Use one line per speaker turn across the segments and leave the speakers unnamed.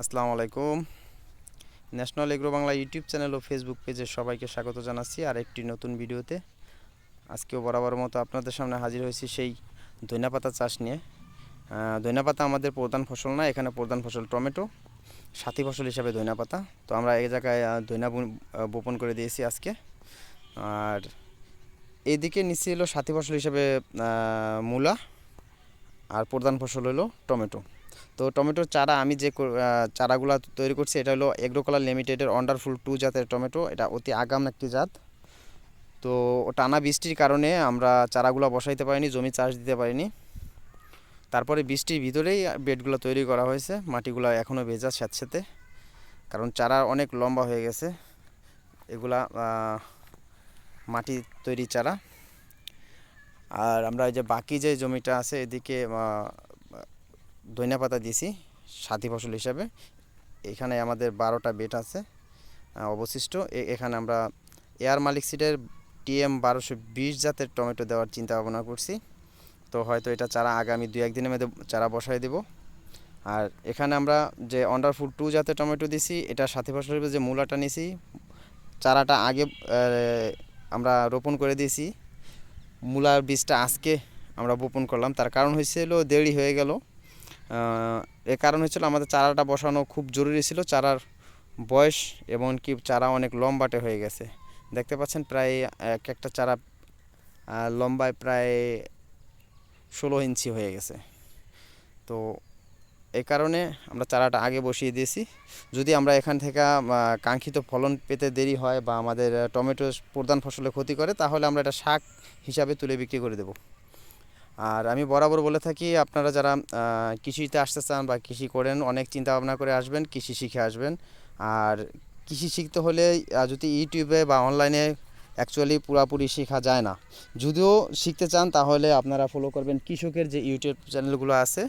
আসসালামু আলাইকুম। National agro Bangla YouTube channel ও ফেসবুক পেজে সবাইকে স্বাগত জানাচ্ছি আর একটি নতুন ভিডিওতে। আজকেও বরাবর মতো আপনাদের সামনে হাজির হয়েছি সেই ধনেপাতা চাষ নিয়ে। ধনেপাতা আমাদের প্রধান ফসল না, এখানে প্রধান ফসল টমেটো, সাথী ফসল হিসাবে ধনেপাতা। তো আমরা এই জায়গায় ধনা বপন করে দিয়েছি আজকে। আর এইদিকে নিচে হলো সাথী ফসল হিসাবে মূলা, আর প্রধান ফসল হলো টমেটো। তো টমেটোর চারা আমি যে চারাগুলো তৈরি করছি এটা হলো এগ্রোকালার লিমিটেডের ওয়ান্ডারফুল 2 জাতের টমেটো। এটা অতি আগাম একটি জাত। তো টানা বৃষ্টির কারণে আমরা চারাগুলো বসাইতে পারিনি, জমি চাষ দিতে পারিনি। তারপরে বৃষ্টির ভিতরেই বেডগুলো তৈরি করা হয়েছে, মাটিগুলো এখনও ভেজা স্যাঁতসেঁতে, কারণ চারা অনেক লম্বা হয়ে গেছে। এগুলা মাটি তৈরি চারা। আর আমরা এই যে বাকি যে জমিটা আছে এদিকে ধনিয়া পাতা দিয়েছি সাথী ফসল হিসাবে। এখানে আমাদের 12টা বেড আছে অবশিষ্ট। এখানে আমরা এয়ার মালিক সিডের TM 1220 জাতের টমেটো দেওয়ার চিন্তা ভাবনা করছি। তো হয়তো এটা চারা আগামী 2-1 দিনের মধ্যে চারা বসাই দেব। আর এখানে আমরা যে ওয়ান্ডারফুল 2 জাতের টমেটো দিছি, এটা সাথী ফসল হিসেবে যে মূলাটা নিছি, চারাটা আগে আমরা রোপণ করে দিয়েছি। মূলার বীজটা আজকে আমরা বপন করলাম। তার কারণ হয়েছিল দেরি হয়ে গেল। এর কারণ হচ্ছিল আমাদের চারাটা বসানো খুব জরুরি ছিল। চারার বয়স এমনকি চারা অনেক লম্বাটে হয়ে গেছে, দেখতে পাচ্ছেন প্রায় একটা চারা লম্বায় প্রায় 16 ইঞ্চি হয়ে গেছে। তো এই কারণে আমরা চারাটা আগে বসিয়ে দিয়েছি। যদি আমরা এখান থেকে কাঙ্ক্ষিত ফলন পেতে দেরি হয় বা আমাদের টমেটো প্রধান ফসলে ক্ষতি করে, তাহলে আমরা এটা শাক হিসাবে তুলে বিক্রি করে দেব। আর আমি বরাবর বলে থাকি, আপনারা যারা কৃষিতে আসতে চান বা কৃষি করেন, অনেক চিন্তা ভাবনা করে আসবেন, কৃষি শিখে আসবেন। আর কৃষি শিখতে হলে যদি ইউটিউবে বা অনলাইনে অ্যাকচুয়ালি পুরোপুরি শেখা যায় না। যদিও শিখতে চান তাহলে আপনারা ফলো করবেন কৃষকের যে ইউটিউব চ্যানেলগুলো আছে,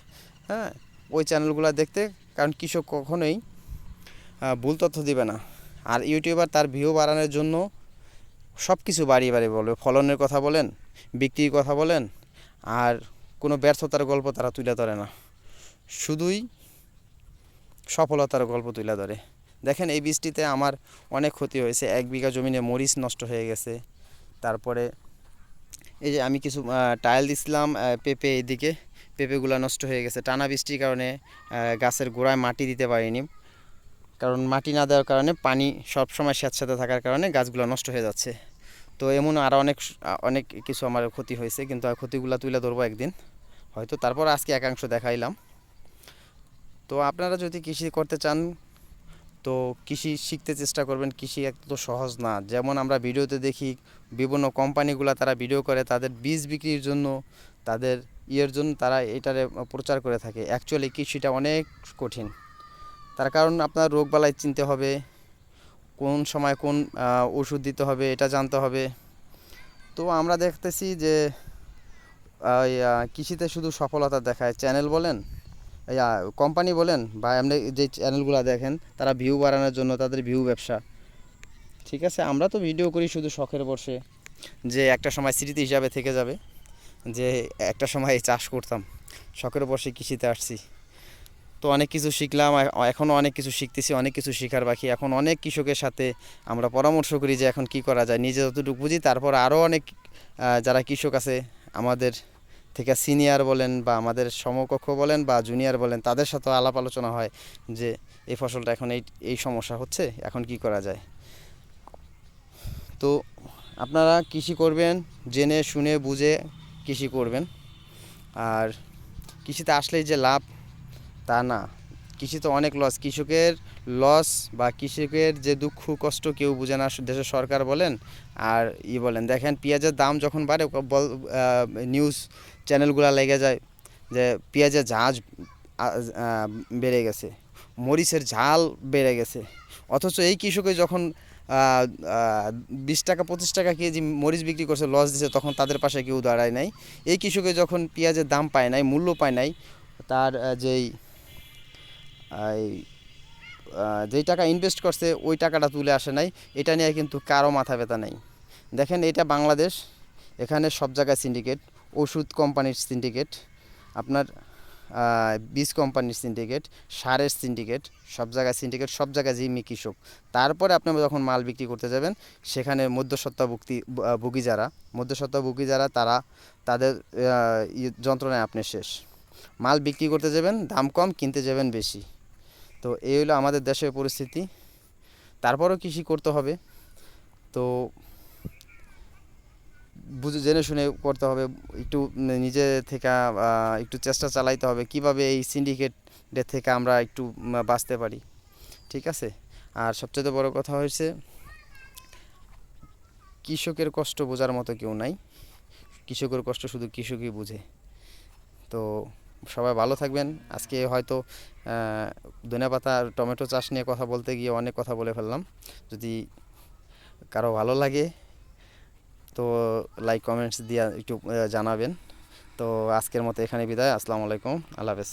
হ্যাঁ, ওই চ্যানেলগুলো দেখতে। কারণ কৃষক কখনোই ভুল তথ্য দিবে না। আর ইউটিউবার তার ভিউ বাড়ানোর জন্য সব কিছু বাড়িয়ে বাড়িয়ে বলবে, ফলনের কথা বলেন, বিক্রির কথা বলেন, আর কোনো ব্যর্থতার গল্প তারা তুলে ধরে না, শুধুই সফলতার গল্প তুলে ধরে। দেখেন এই বৃষ্টিতে আমার অনেক ক্ষতি হয়েছে। 1 বিঘা জমিনে মরিচ নষ্ট হয়ে গেছে। তারপরে এই যে আমি কিছু টাইল দিছিলাম পেঁপে, এইদিকে পেঁপেগুলো নষ্ট হয়ে গেছে টানা বৃষ্টির কারণে। গাছের গোড়ায় মাটি দিতে পারিনি, কারণ মাটি না দেওয়ার কারণে পানি সব সময় স্যাঁতসেঁতে থাকার কারণে গাছগুলো নষ্ট হয়ে যাচ্ছে। তো এমন আরও অনেক অনেক কিছু আমার ক্ষতি হয়েছে, কিন্তু ক্ষতিগুলো তুলে ধরবো একদিন হয়তো। তারপর আজকে একাংশ দেখাইলাম। তো আপনারা যদি কৃষি করতে চান তো কৃষি শিখতে চেষ্টা করবেন। কৃষি এত সহজ না। যেমন আমরা ভিডিওতে দেখি বিভিন্ন কোম্পানিগুলো তারা ভিডিও করে তাদের বীজ বিক্রির জন্য, তাদের জন্য তারা এটারে প্রচার করে থাকে। অ্যাকচুয়ালি কৃষিটা অনেক কঠিন। তার কারণ আপনার রোগবালাই চিনতে হবে, কোন সময় কোন ওষুধ দিতে হবে এটা জানতে হবে। তো আমরা দেখতেছি যে কৃষিতে শুধু সফলতা দেখায় চ্যানেল বলেন, কোম্পানি বলেন, বা এমনি যে চ্যানেলগুলো দেখেন তারা ভিউ বাড়ানোর জন্য, তাদের ভিউ ব্যবসা। ঠিক আছে, আমরা তো ভিডিও করি শুধু শখের বসে, যে একটা সময় স্মৃতি হিসাবে থেকে যাবে যে একটা সময় এই চাষ করতাম, শখের বসে কৃষিতে আসছি। তো অনেক কিছু শিখলাম, এখনও অনেক কিছু শিখতেছি, অনেক কিছু শেখার বাকি। এখন অনেক কৃষকের সাথে আমরা পরামর্শ করি যে এখন কি করা যায়, নিজে যতটুকু বুঝি। তারপর আরও অনেক যারা কৃষক আছে আমাদের থেকে সিনিয়র বলেন বা আমাদের সমকক্ষ বলেন বা জুনিয়র বলেন, তাদের সাথে আলাপ আলোচনা হয় যে এই ফসলটা এখন এই এই সমস্যা হচ্ছে, এখন কি করা যায়। তো আপনারা কৃষি করবেন জেনে শুনে বুঝে কৃষি করবেন। আর কৃষিতে আসলেই যে লাভ তা না, কৃষিতে অনেক লস। কৃষকের লস বা কৃষকের যে দুঃখ কষ্ট কেউ বুঝে না, দেশের সরকার বলেন আর বলেন। দেখেন পেঁয়াজের দাম যখন বাড়ে নিউজ চ্যানেলগুলো লেগে যায় যে পেঁয়াজের ঝাঁজ বেড়ে গেছে, মরিচের ঝাল বেড়ে গেছে। অথচ এই কৃষকে যখন 20 টাকা 25 টাকা কেজি মরিচ বিক্রি করছে, লস দিছে, তখন তাদের পাশে কেউ দাঁড়ায় নাই। এই কৃষকে যখন পেঁয়াজের দাম পায় নাই, মূল্য পায় নাই, তার যেই টাকা ইনভেস্ট করছে ওই টাকাটা তুলে আসে নাই, এটা নিয়ে কিন্তু কারো মাথা ব্যথা নেই। দেখেন এটা বাংলাদেশ, এখানে সব জায়গায় সিন্ডিকেট, ওষুধ কোম্পানির সিন্ডিকেট, আপনার বীজ কোম্পানির সিন্ডিকেট, সারের সিন্ডিকেট, সব জায়গায় সিন্ডিকেট, সব জায়গায় জিম্মি কৃষক। তারপরে আপনি যখন মাল বিক্রি করতে যাবেন সেখানে মধ্যস্বত্বভোগী যারা তারা তাদের যন্ত্রণায় আপনি শেষ। মাল বিক্রি করতে যাবেন দাম কম, কিনতে যাবেন বেশি। তো এই হলো আমাদের দেশের পরিস্থিতি। তারপরেও কৃষি করতে হবে, তো বুঝে জেনে শুনে করতে হবে। একটু নিজে থেকে একটু চেষ্টা চালাইতে হবে কিভাবে এই সিন্ডিকেটের থেকে আমরা একটু বাঁচতে পারি, ঠিক আছে। আর সবচেয়ে বড় কথা হয়েছে কৃষকের কষ্ট বোঝার মতো কেউ নাই, কৃষকের কষ্ট শুধু কৃষকই বুঝে। তো সবাই ভালো থাকবেন। আজকে হয়তো ধনেপাতা আর টমেটো চাষ নিয়ে কথা বলতে গিয়ে অনেক কথা বলে ফেললাম। যদি কারো ভালো লাগে তো লাইক কমেন্টস দিয়ে একটু জানাবেন। তো আজকের মতো এখানে বিদায়। আসসালামু আলাইকুম, আল্লাহ হাফেজ।